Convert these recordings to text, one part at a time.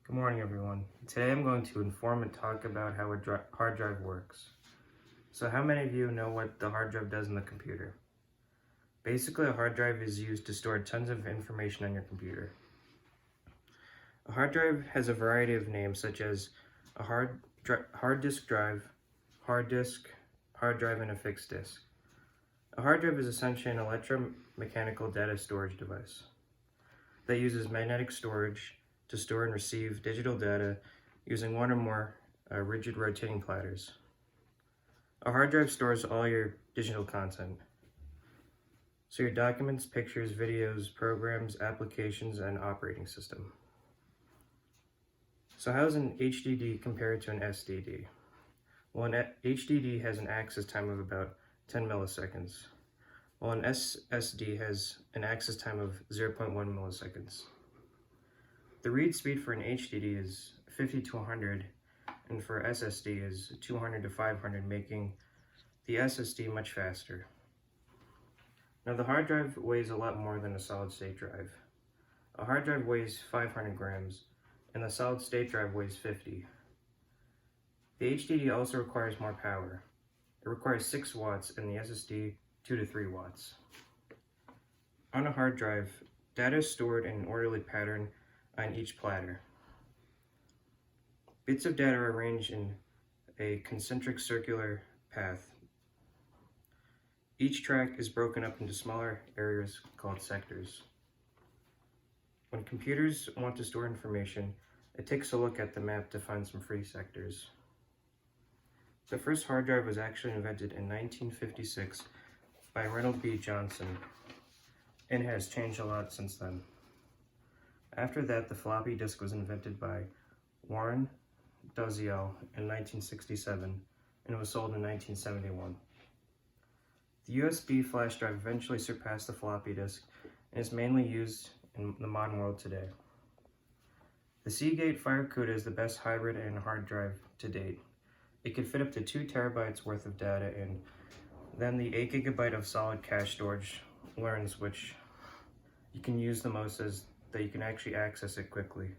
Good morning, everyone. Today I'm going to inform and talk about how a hard drive works. So how many of you know what the hard drive does in the computer? Basically, a hard drive is used to store tons of information on your computer. A hard drive has a variety of names such as a hard disk drive, hard disk, hard drive, and a fixed disk. A hard drive is essentially an electromechanical data storage device that uses magnetic storage to store and receive digital data using one or more rigid rotating platters. A hard drive stores all your digital content. So your documents, pictures, videos, programs, applications, and operating system. So how does an HDD compare to an SSD? Well, an HDD has an access time of about 10 milliseconds, while an SSD has an access time of 0.1 milliseconds. The read speed for an HDD is 50 to 100, and for SSD is 200 to 500, making the SSD much faster. Now, the hard drive weighs a lot more than a solid-state drive. A hard drive weighs 500 grams, and the solid-state drive weighs 50. The HDD also requires more power. It requires 6 watts, and the SSD 2 to 3 watts. On a hard drive, data is stored in an orderly pattern on each platter. Bits of data are arranged in a concentric circular path. Each track is broken up into smaller areas called sectors. When computers want to store information, it takes a look at the map to find some free sectors. The first hard drive was actually invented in 1956 by Reynold B. Johnson, and it has changed a lot since then. After that, the floppy disk was invented by Warren Dozier in 1967, and it was sold in 1971. The USB flash drive eventually surpassed the floppy disk and is mainly used in the modern world today. The Seagate FireCuda is the best hybrid and hard drive to date. It could fit up to 2 terabytes worth of data, and then the 8 gigabyte of solid cache storage learns which you can use the most, as that you can actually access it quickly.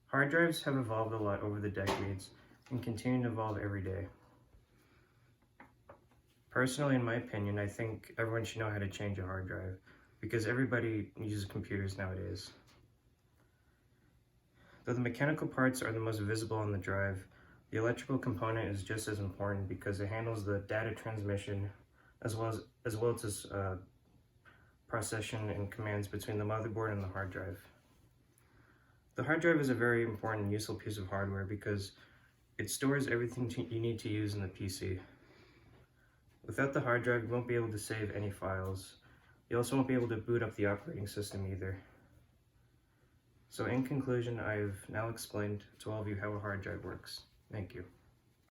Hard drives have evolved a lot over the decades and continue to evolve every day. Personally, in my opinion, I think everyone should know how to change a hard drive because everybody uses computers nowadays. Though the mechanical parts are the most visible on the drive, the electrical component is just as important because it handles the data transmission as well as processing and commands between the motherboard and the hard drive. The hard drive is a very important and useful piece of hardware because it stores everything you need to use in the PC. Without the hard drive, you won't be able to save any files. You also won't be able to boot up the operating system either. So in conclusion, I've now explained to all of you how a hard drive works. Thank you.